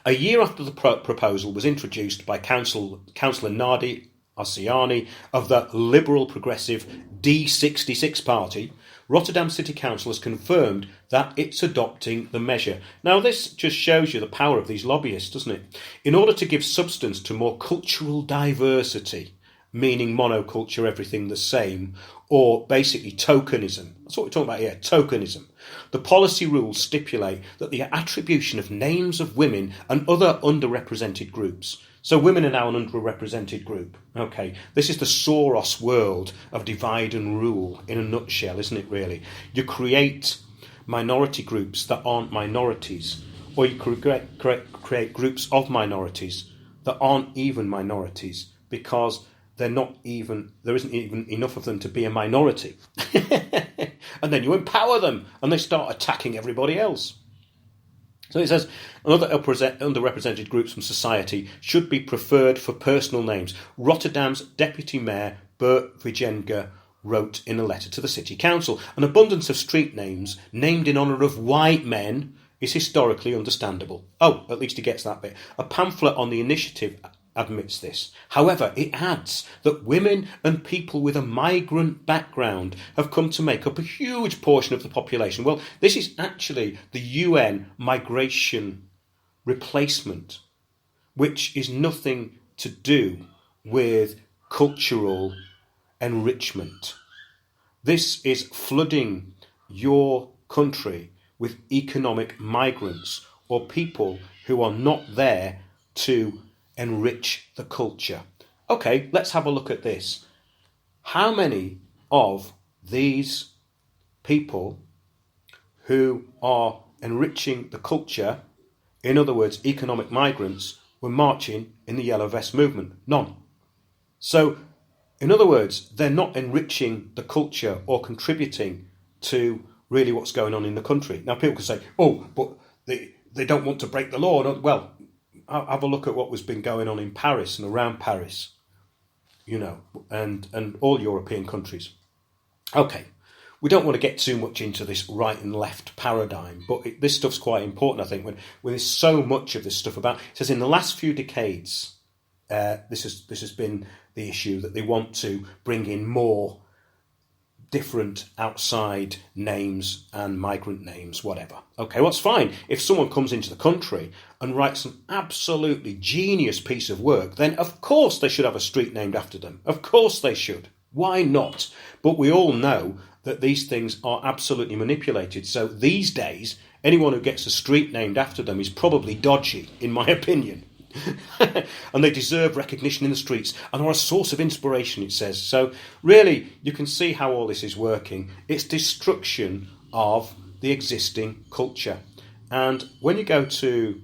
A year after the proposal was introduced by Councillor Nadi Asiani of the Liberal Progressive D66 party, Rotterdam City Council has confirmed that it's adopting the measure. Now, this just shows you the power of these lobbyists, doesn't it? In order to give substance to more cultural diversity, meaning monoculture, everything the same, or basically tokenism. That's what we're talking about here, tokenism. The policy rules stipulate that the attribution of names of women and other underrepresented groups. So women are now an underrepresented group. Okay, this is the Soros world of divide and rule in a nutshell, isn't it really? You create minority groups that aren't minorities, or you create groups of minorities that aren't even minorities because there isn't even enough of them to be a minority. And then you empower them and they start attacking everybody else. So it says, other underrepresented groups from society should be preferred for personal names. Rotterdam's Deputy Mayor Bert Vigenga wrote in a letter to the City Council. An abundance of street names named in honour of white men is historically understandable. Oh, at least he gets that bit. A pamphlet on the initiative admits this. However, it adds that women and people with a migrant background have come to make up a huge portion of the population. Well, this is actually the UN migration replacement, which is nothing to do with cultural enrichment. This is flooding your country with economic migrants or people who are not there to enrich the culture. Okay, let's have a look at this. How many of these people who are enriching the culture, in other words, economic migrants, were marching in the Yellow Vest movement? None. So, in other words, they're not enriching the culture or contributing to really what's going on in the country. Now, people can say, oh, but they don't want to break the law. Well, have a look at what was been going on in Paris and around Paris, and all European countries. Okay, we don't want to get too much into this right and left paradigm, but this stuff's quite important, I think, when there's so much of this stuff about. It says in the last few decades, this has been the issue, that they want to bring in more different outside names and migrant names, whatever. Okay, well, that's fine. If someone comes into the country and writes an absolutely genius piece of work, then of course they should have a street named after them. Of course they should. Why not? But we all know that these things are absolutely manipulated. So these days, anyone who gets a street named after them is probably dodgy, in my opinion. And they deserve recognition in the streets and are a source of inspiration, it says. So really, you can see how all this is working. It's destruction of the existing culture. And when you go to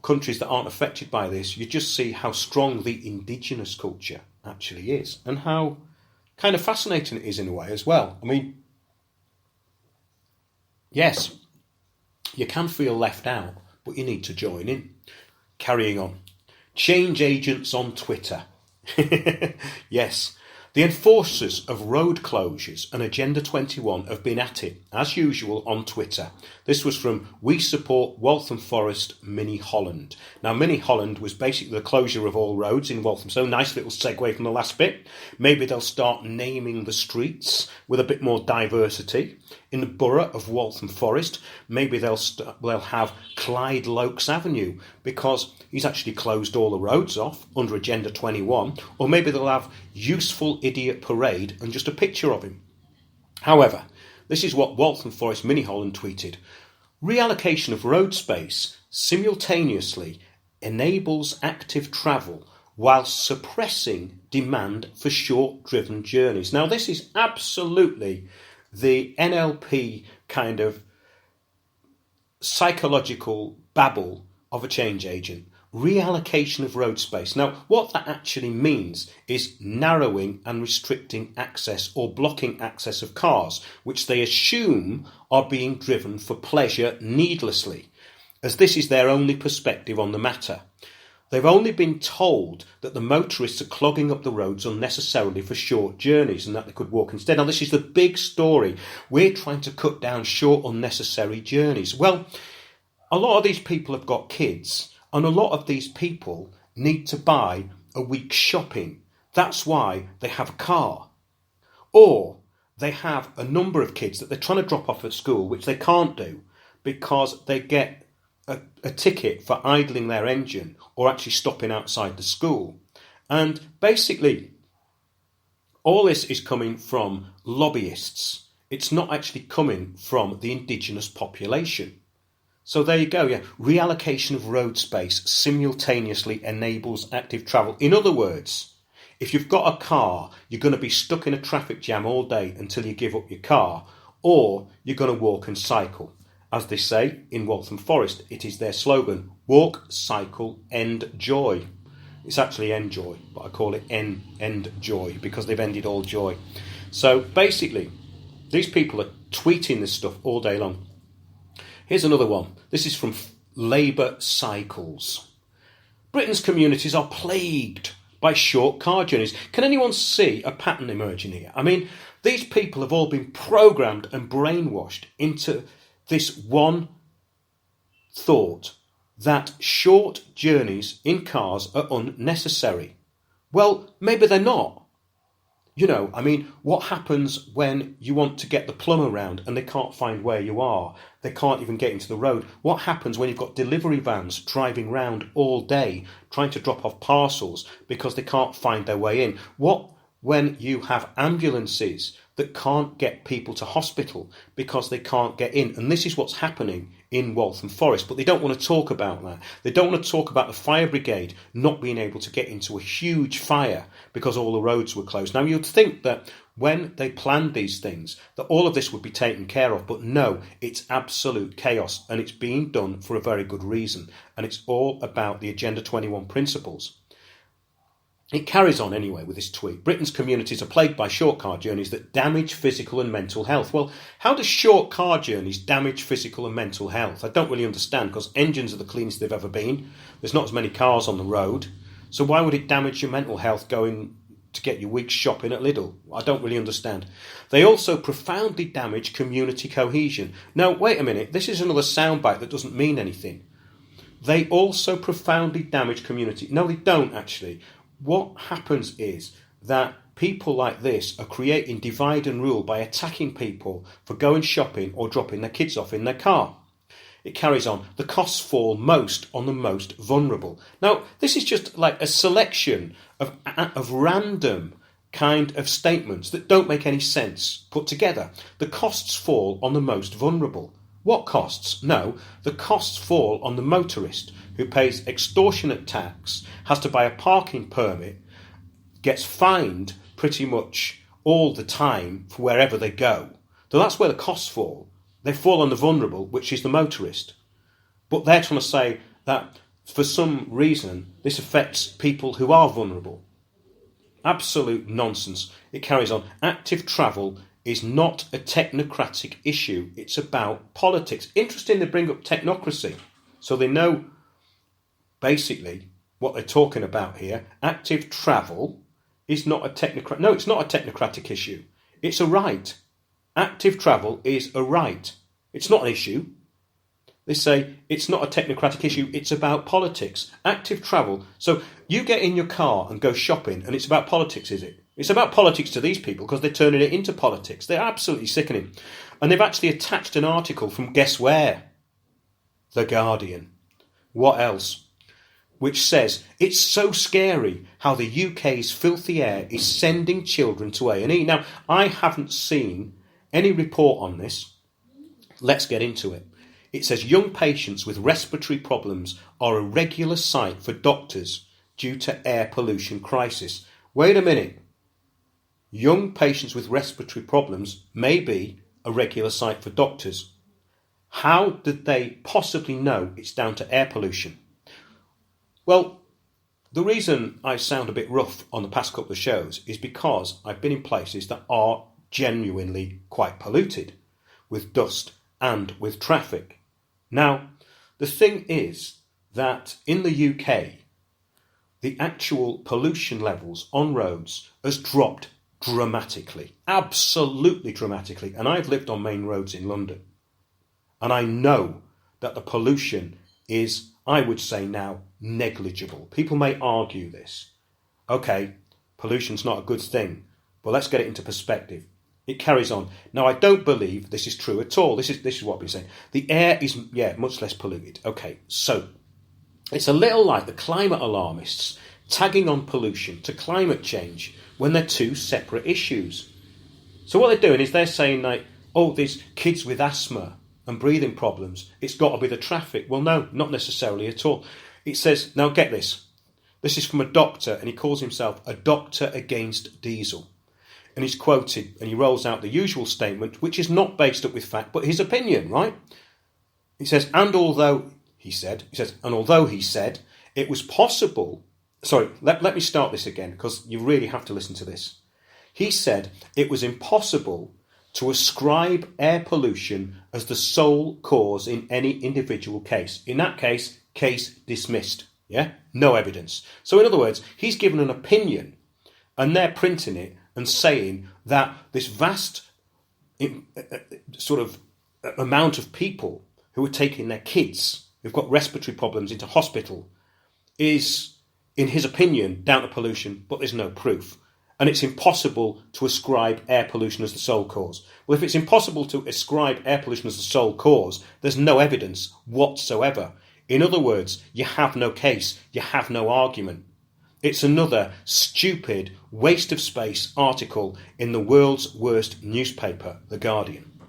countries that aren't affected by this, you just see how strong the indigenous culture actually is, and how kind of fascinating it is in a way as well. I mean, yes, you can feel left out, but you need to join in. Carrying on. Change agents on Twitter. Yes. The enforcers of road closures and Agenda 21 have been at it, as usual, on Twitter. This was from We Support Waltham Forest, Mini Holland. Now, Mini Holland was basically the closure of all roads in Waltham. So, nice little segue from the last bit. Maybe they'll start naming the streets with a bit more diversity. In the borough of Waltham Forest, maybe they'll have Clyde Lokes Avenue, because he's actually closed all the roads off under Agenda 21. Or maybe they'll have Useful Idiot Parade and just a picture of him. However, this is what Waltham Forest Mini Holland tweeted. Reallocation of road space simultaneously enables active travel while suppressing demand for short-driven journeys. Now, this is absolutely the NLP kind of psychological babble of a change agent. Reallocation of road space. Now, what that actually means is narrowing and restricting access or blocking access of cars, which they assume are being driven for pleasure needlessly, as this is their only perspective on the matter. They've only been told that the motorists are clogging up the roads unnecessarily for short journeys and that they could walk instead. Now, this is the big story. We're trying to cut down short, unnecessary journeys. Well, a lot of these people have got kids, and a lot of these people need to buy a week's shopping. That's why they have a car. Or they have a number of kids that they're trying to drop off at school, which they can't do because they get a ticket for idling their engine or actually stopping outside the school. And basically, all this is coming from lobbyists. It's not actually coming from the indigenous population. So there you go, yeah. Reallocation of road space simultaneously enables active travel. In other words, if you've got a car, you're going to be stuck in a traffic jam all day until you give up your car, or you're going to walk and cycle. As they say in Waltham Forest, it is their slogan, walk, cycle, end joy. It's actually end joy, but I call it end joy because they've ended all joy. So basically, these people are tweeting this stuff all day long. Here's another one. This is from Labour Cycles. Britain's communities are plagued by short car journeys. Can anyone see a pattern emerging here? I mean, these people have all been programmed and brainwashed into this one thought that short journeys in cars are unnecessary. Well, maybe they're not. You know, I mean, what happens when you want to get the plumber round and they can't find where you are? They can't even get into the road. What happens when you've got delivery vans driving round all day trying to drop off parcels because they can't find their way in? What when you have ambulances that can't get people to hospital because they can't get in? And this is what's happening in Waltham Forest, but they don't want to talk about that. They don't want to talk about the fire brigade not being able to get into a huge fire because all the roads were closed. Now, you'd think that when they planned these things, that all of this would be taken care of, but no, it's absolute chaos, and it's being done for a very good reason, and it's all about the Agenda 21 principles. It carries on anyway with this tweet. Britain's communities are plagued by short car journeys that damage physical and mental health. Well, how does short car journeys damage physical and mental health? I don't really understand, because engines are the cleanest they've ever been. There's not as many cars on the road. So why would it damage your mental health going to get your week's shopping at Lidl? I don't really understand. They also profoundly damage community cohesion. Now, wait a minute. This is another soundbite that doesn't mean anything. They also profoundly damage community. No, they don't, actually. What happens is that people like this are creating divide and rule by attacking people for going shopping or dropping their kids off in their car. It carries on. The costs fall most on the most vulnerable. Now, this is just like a selection of random kind of statements that don't make any sense put together. The costs fall on the most vulnerable. What costs? No, the costs fall on the motorist who pays extortionate tax, has to buy a parking permit, gets fined pretty much all the time for wherever they go. So that's where the costs fall. They fall on the vulnerable, which is the motorist. But they're trying to say that for some reason this affects people who are vulnerable. Absolute nonsense. It carries on. Active travel is not a technocratic issue. It's about politics. Interesting they bring up technocracy. So they know basically what they're talking about here. Active travel is not a technocratic... No, it's not a technocratic issue. It's a right. Active travel is a right. It's not an issue. They say it's not a technocratic issue, it's about politics. Active travel. So you get in your car and go shopping and it's about politics, is it? It's about politics to these people because they're turning it into politics. They're absolutely sickening. And they've actually attached an article from guess where? The Guardian. What else? Which says, it's so scary how the UK's filthy air is sending children to A&E. Now, I haven't seen any report on this. Let's get into it. It says young patients with respiratory problems are a regular sight for doctors due to air pollution crisis. Wait a minute. Young patients with respiratory problems may be a regular sight for doctors. How did they possibly know it's down to air pollution? Well, the reason I sound a bit rough on the past couple of shows is because I've been in places that are genuinely quite polluted with dust and with traffic. Now, the thing is that in the UK, the actual pollution levels on roads has dropped dramatically, absolutely dramatically. And I've lived on main roads in London. And I know that the pollution is, I would say now, negligible. People may argue this. Okay, pollution's not a good thing, but let's get it into perspective. It carries on. Now, I don't believe this is true at all. This is what we're saying. The air is, much less polluted. Okay, so it's a little like the climate alarmists tagging on pollution to climate change when they're two separate issues. So what they're doing is they're saying like, oh, there's kids with asthma and breathing problems. It's got to be the traffic. Well, no, not necessarily at all. It says, now get this. This is from a doctor, and he calls himself a doctor against diesel. And he's quoted, and he rolls out the usual statement, which is not based up with fact, but his opinion, right? He says, and although he said, it was possible... Sorry, let me start this again, because you really have to listen to this. He said it was impossible to ascribe air pollution as the sole cause in any individual case. In that case dismissed. Yeah? No evidence. So in other words, he's given an opinion, and they're printing it and saying that this vast sort of amount of people who are taking their kids who've got respiratory problems into hospital is, in his opinion, down to pollution, but there's no proof. And it's impossible to ascribe air pollution as the sole cause. Well, if it's impossible to ascribe air pollution as the sole cause, there's no evidence whatsoever. In other words, you have no case, you have no argument. It's another stupid, waste of space article in the world's worst newspaper, The Guardian.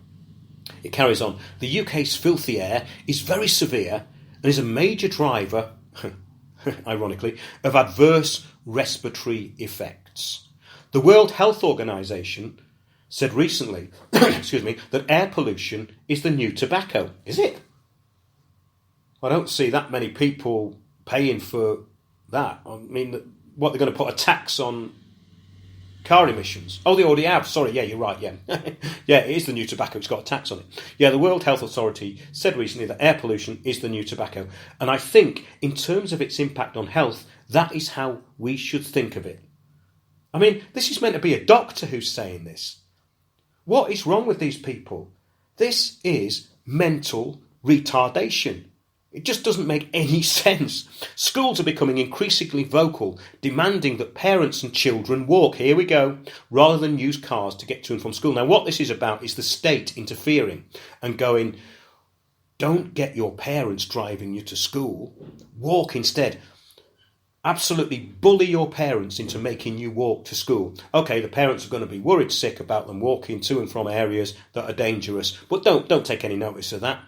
It carries on. The UK's filthy air is very severe and is a major driver, ironically, of adverse respiratory effects. The World Health Organization said recently, that air pollution is the new tobacco. Is it? I don't see that many people paying for that. I mean, what, they're going to put a tax on car emissions? Oh, they already have. Sorry, yeah, you're right, yeah. Yeah, it is the new tobacco. It's got a tax on it. Yeah, the World Health Authority said recently that air pollution is the new tobacco. And I think, in terms of its impact on health, that is how we should think of it. I mean, this is meant to be a doctor who's saying this. What is wrong with these people? This is mental retardation. It just doesn't make any sense. Schools are becoming increasingly vocal, demanding that parents and children walk, here we go, rather than use cars to get to and from school. Now, what this is about is the state interfering and going, don't get your parents driving you to school, walk instead. Absolutely bully your parents into making you walk to school. Okay, the parents are going to be worried sick about them walking to and from areas that are dangerous, but don't take any notice of that.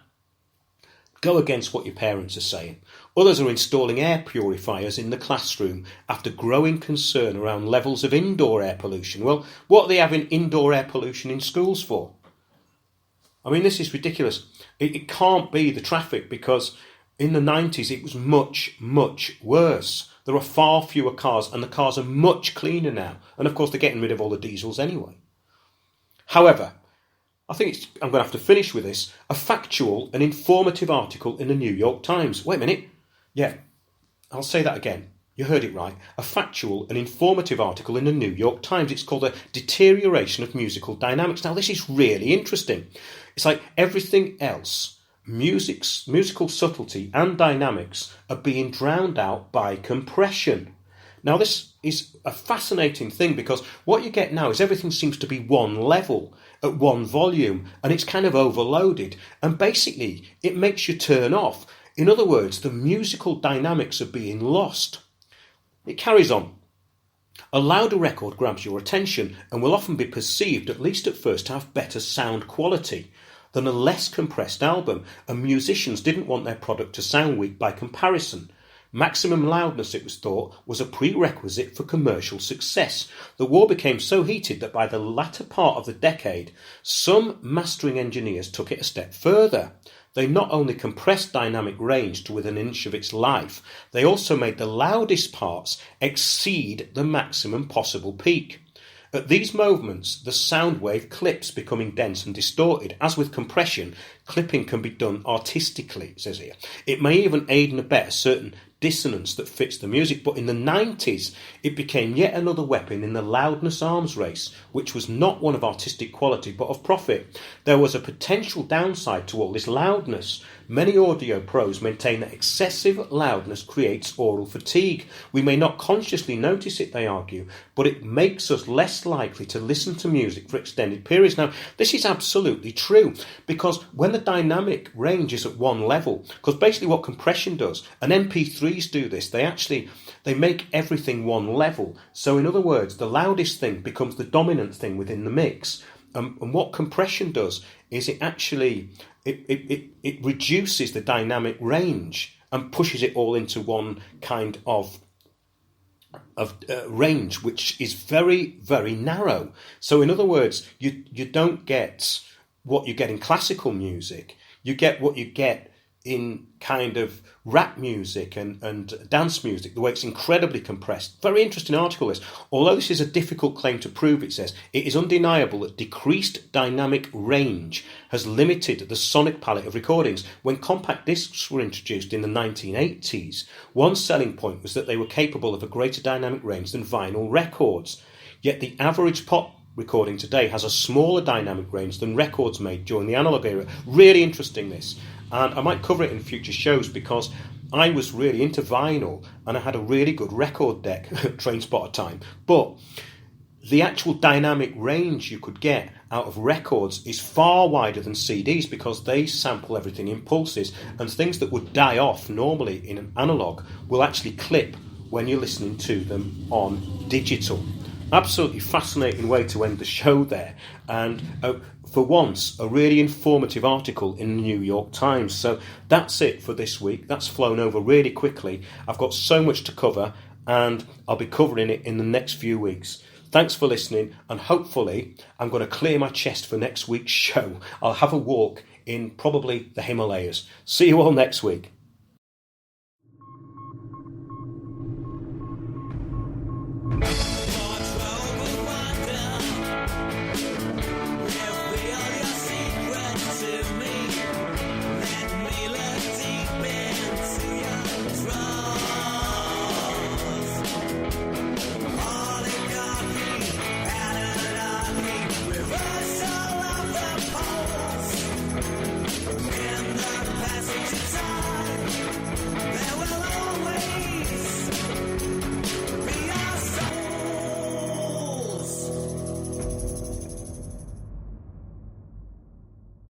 Go against what your parents are saying. Others are installing air purifiers in the classroom after growing concern around levels of indoor air pollution. Well, what are they having indoor air pollution in schools for? I mean, this is ridiculous. It can't be the traffic, because in the 90s it was much, much worse. There are far fewer cars and the cars are much cleaner now. And of course they're getting rid of all the diesels anyway. However, I'm going to have to finish with this. A factual and informative article in the New York Times. Wait a minute. Yeah, I'll say that again. You heard it right. A factual and informative article in the New York Times. It's called a Deterioration of Musical Dynamics. Now, this is really interesting. It's like everything else. Musical subtlety and dynamics are being drowned out by compression. Now, this is a fascinating thing, because what you get now is everything seems to be one level, at one volume, and it's kind of overloaded, and basically it makes you turn off. In other words, the musical dynamics are being lost. It carries on. A louder record grabs your attention and will often be perceived, at least at first, to have better sound quality than a less compressed album, and musicians didn't want their product to sound weak by comparison. Maximum loudness, it was thought, was a prerequisite for commercial success. The war became so heated that by the latter part of the decade, some mastering engineers took it a step further. They not only compressed dynamic range to within an inch of its life, they also made the loudest parts exceed the maximum possible peak. At these moments, the sound wave clips becoming dense and distorted. As with compression, clipping can be done artistically, it says here. It may even aid and abet a certain dissonance that fits the music, but in the 90s it became yet another weapon in the loudness arms race, which was not one of artistic quality but of profit. There was a potential downside to all this loudness. Many audio pros maintain that excessive loudness creates aural fatigue. We may not consciously notice it, they argue, but it makes us less likely to listen to music for extended periods. Now, this is absolutely true, because when the dynamic range is at one level, because basically what compression does, and MP3s do this, they make everything one level. So in other words, the loudest thing becomes the dominant thing within the mix. And what compression does is it actually it reduces the dynamic range and pushes it all into one kind of range, which is very, very narrow. So in other words, you don't get what you get in classical music. You get what you get in kind of rap music and dance music, the way it's incredibly compressed. Very interesting article, this. Although this is a difficult claim to prove, it says, it is undeniable that decreased dynamic range has limited the sonic palette of recordings. When compact discs were introduced in the 1980s, one selling point was that they were capable of a greater dynamic range than vinyl records. Yet the average pop recording today has a smaller dynamic range than records made during the analog era. Really interesting, this. And I might cover it in future shows, because I was really into vinyl and I had a really good record deck, Train Spotter time. But the actual dynamic range you could get out of records is far wider than CDs, because they sample everything in pulses, and things that would die off normally in an analog will actually clip when you're listening to them on digital. Absolutely fascinating way to end the show there. And for once, a really informative article in the New York Times. So that's it for this week. That's flown over really quickly. I've got so much to cover, and I'll be covering it in the next few weeks. Thanks for listening, and hopefully I'm going to clear my chest for next week's show. I'll have a walk in probably the Himalayas. See you all next week.